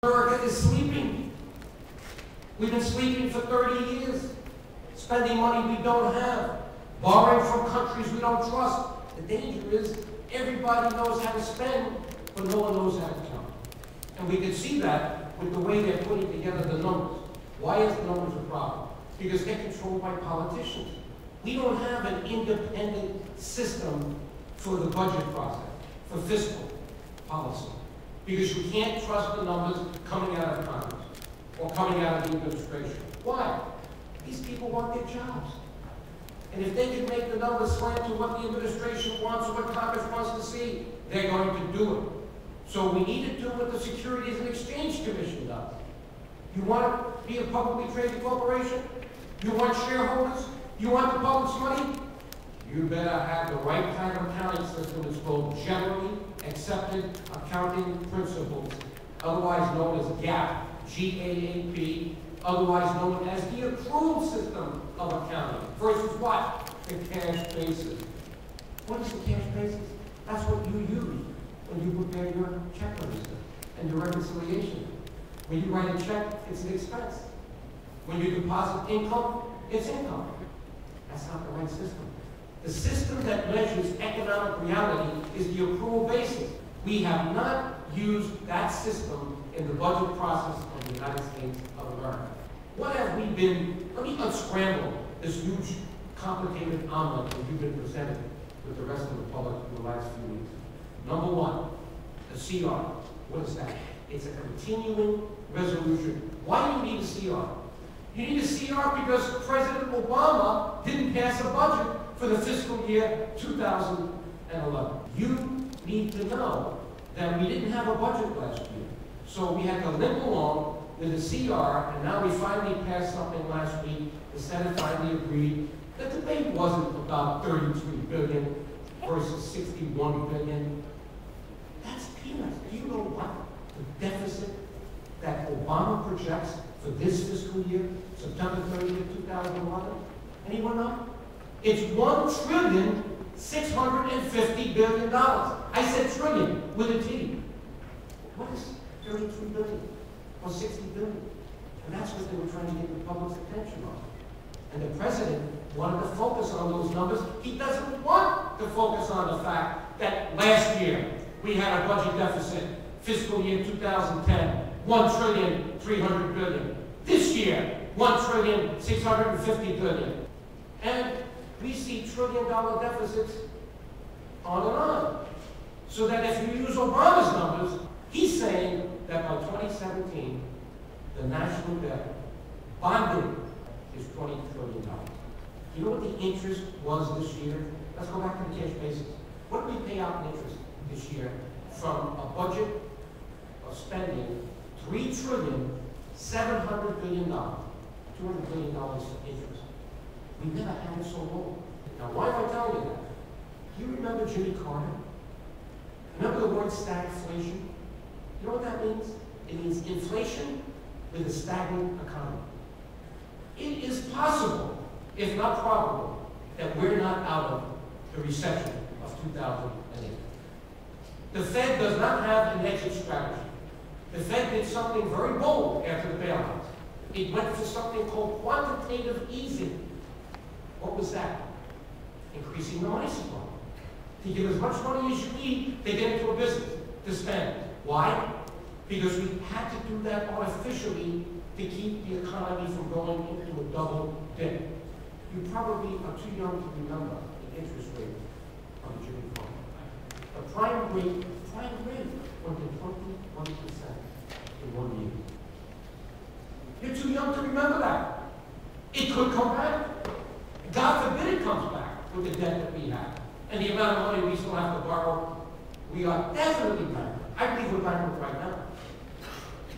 America is sleeping. We've been sleeping for 30 years, spending money we don't have, borrowing from countries we don't trust. The danger is everybody knows how to spend, but no one knows how to count. And we can see that with the way they're putting together the numbers. Why is the numbers a problem? Because they're controlled by politicians. We don't have an independent system for the budget process, for fiscal policy. Because you can't trust the numbers coming out of Congress or coming out of the administration. Why? These people want their jobs. And if they can make the numbers slant to what the administration wants or what Congress wants to see, they're going to do it. So we need to do what the Securities and Exchange Commission does. You want to be a publicly traded corporation? You want shareholders? You want the public's money? You better have the right kind of accounting system. It's called Generally Accepted Accounting Principles, otherwise known as GAAP, G-A-A-P, otherwise known as the accrual system of accounting, versus what? The cash basis. What is the cash basis? That's what you use when you prepare your check register and your reconciliation. When you write a check, it's an expense. When you deposit income, it's income. That's not the right system. The system that measures economic reality is the accrual basis. We have not used that system in the budget process of the United States of America. What have we been, let me unscramble this huge, complicated omelet that you've been presented with the rest of the public in the last few weeks. Number one, the CR. What is that? It's a continuing resolution. Why do you need a CR? You need a CR because President Obama didn't pass a budget for the fiscal year 2011. You need to know that we didn't have a budget last year. So we had to limp along with a CR, and now we finally passed something last week. The Senate finally agreed. The debate wasn't about $33 billion versus $61 billion. That's peanuts. Do you know what the deficit that Obama projects for this fiscal year, September 30th, 2011? Anyone know? It's $1,650 billion. I said trillion with a T. What is 33 billion or 60 billion? And that's what they were trying to get the public's attention on. And the president wanted to focus on those numbers. He doesn't want to focus on the fact that last year we had a budget deficit, fiscal year 2010, $1,300 billion. This year, $1,650 billion. And we see trillion-dollar deficits on and on. So that if you use Obama's numbers, he's saying that by 2017, the national debt bonded is $20 trillion. You know what the interest was this year? Let's go back to the cash basis. What did we pay out in interest this year from a budget of spending $3,700 billion, $200 billion for interest? We never had it so low. Now, why am I telling you that? Do you remember Jimmy Carter? Remember the word stagflation? You know what that means? It means inflation with a stagnant economy. It is possible, if not probable, that we're not out of the recession of 2008. The Fed does not have an exit strategy. The Fed did something very bold after the bailouts. It went for something called quantitative easing. What was that? Increasing the money supply. To give as much money as you need to get into a business, to spend. Why? Because we had to do that artificially to keep the economy from going into a double dip. You probably are too young to remember the interest rate on the Jimmy Carter. The prime rate went to 21% in 1 year. You're too young to remember that. It could come back. God forbid it comes back with the debt that we have. And the amount of money we still have to borrow, we are definitely bankrupt. I believe we're bankrupt right now,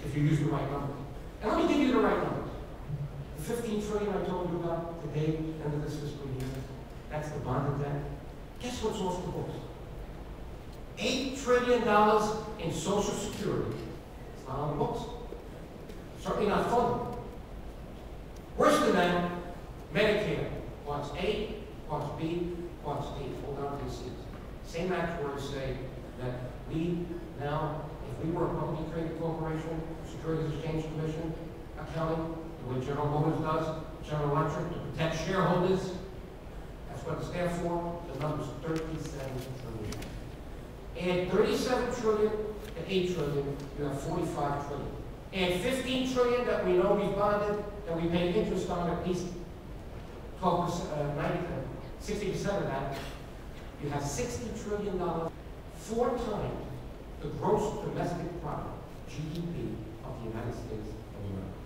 if you use the right numbers. And let me give you the right numbers. The $15 trillion I told you about today, end of this fiscal year, that's the bonded debt. Guess what's off the books? $8 trillion in Social Security. It's not on the books. Certainly not funded. Worse than that, Medicare. Parts A, Parts B, Parts D. Hold on to your seats. Same actuaries say that we now, if we were a publicly traded corporation, Securities Exchange Commission accounting, the way General Motors does, General Electric, to protect shareholders, that's what it stands for. The number's 37 trillion. Add 37 trillion to 8 trillion, you have 45 trillion. Add 15 trillion that we know we bonded, that we pay interest on at least 12%, 60% of that, you have $60 trillion, 4 times the gross domestic product, GDP, of the United States of America.